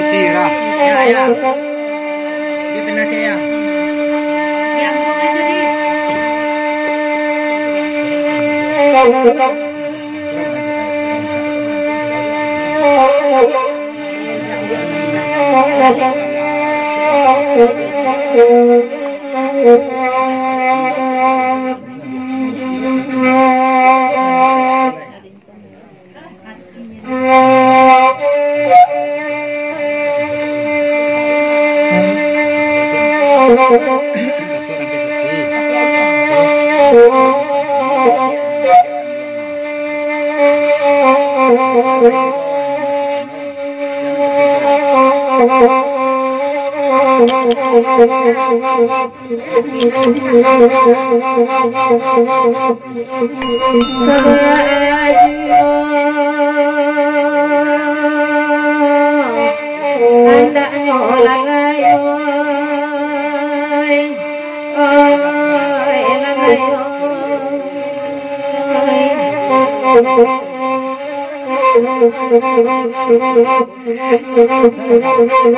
sirah. Ya, ya. Ipin aja ya. Yang mau itu anda nyolang ayoy oi ayoy Masukkan ke dalam lagu.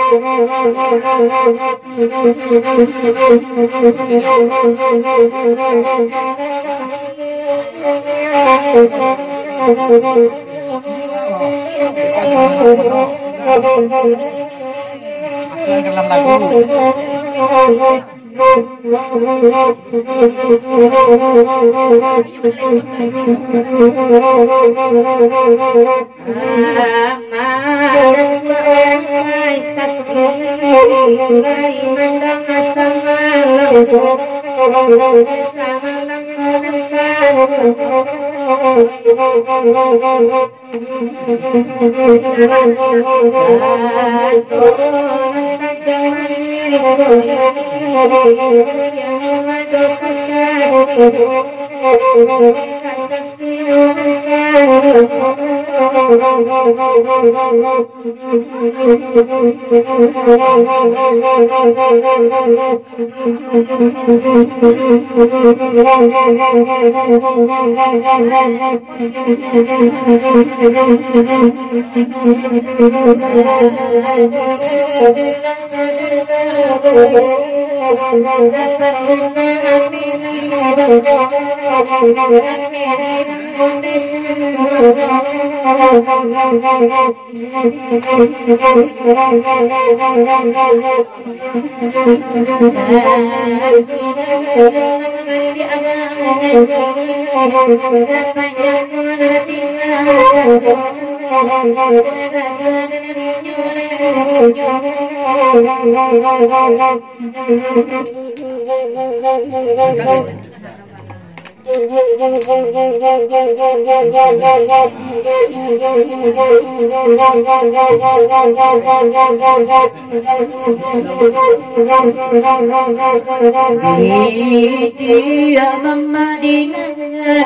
Dia memadinah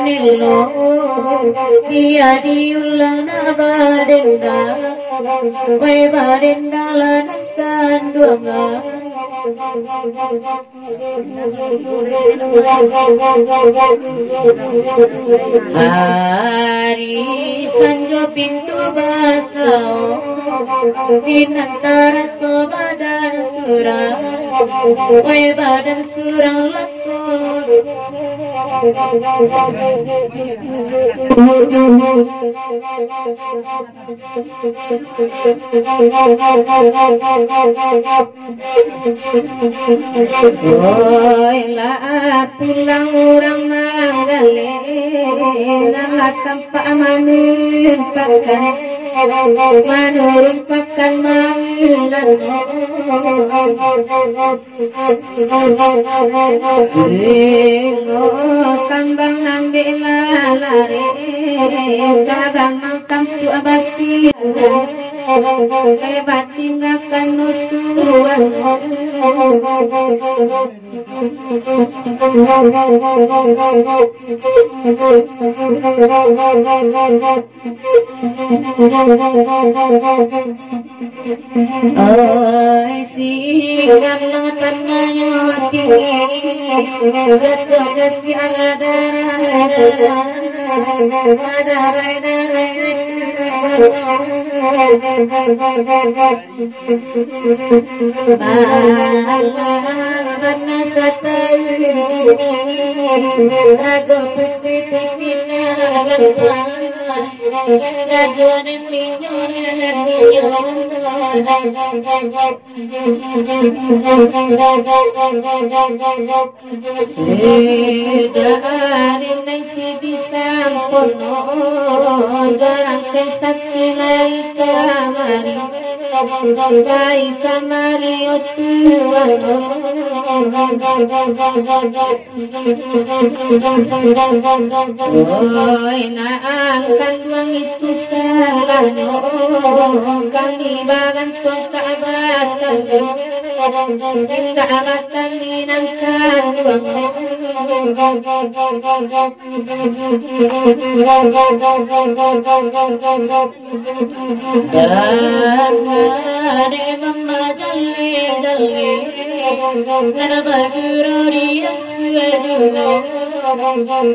nilo dia diulang nabadenda we badenda lanang kandunga hari sanjo pintu basao sinantara sobadan surah we badan surang lakon lah pulang orang manggale nah tanpa menumpahkan menumpahkan manggilan kambang nambil lari dagang mangkam tu abati hebat tinggalkan nutuan oi singan lengan tangannya tinggi jatuh kasih ada oi naangkan uang itu salahnya kami bantu keabatan keabatan minangkan uang dan ada mama jale karena baguro dia sudah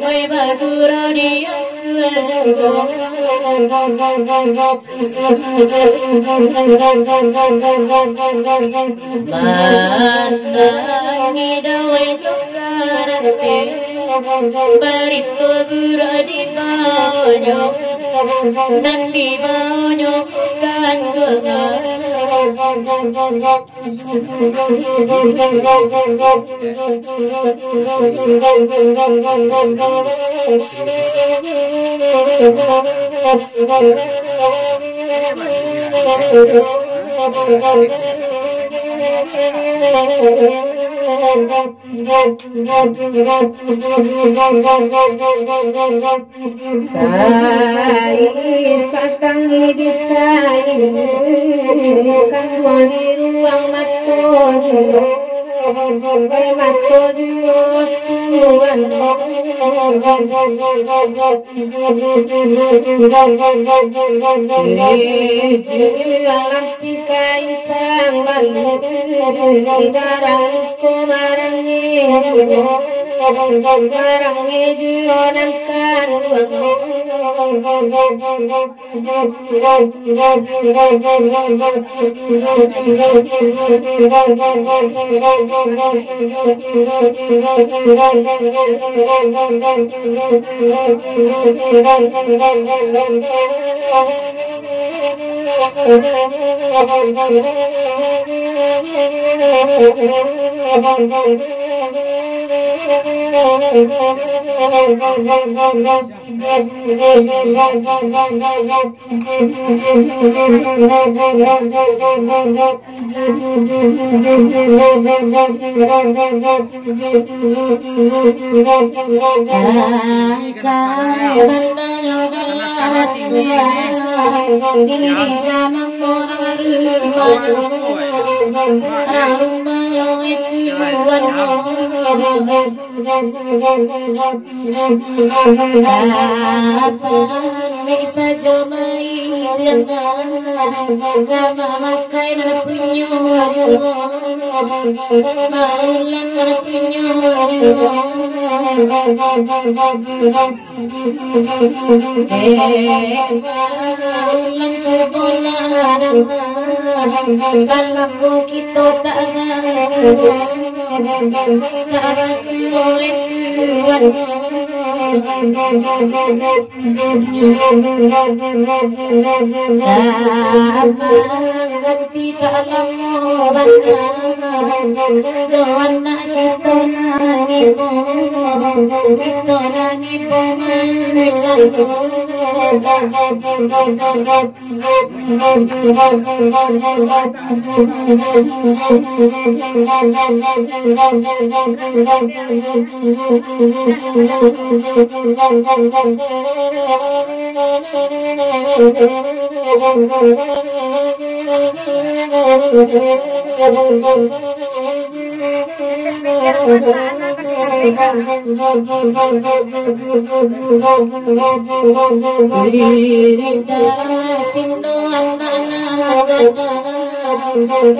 oi baguro dia sudah mana ngidawai jokarate barito beradi bawahnya dan di bawahnya kan sakang di saling kan wangi ruang matojo matojo tuan alam pikai tambal darang komarangi marangi jualan kan bisa jomai gama makai na punyo maulan na punyo maulan subona dalam kita tak Sino anak-anak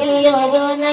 Iyo jona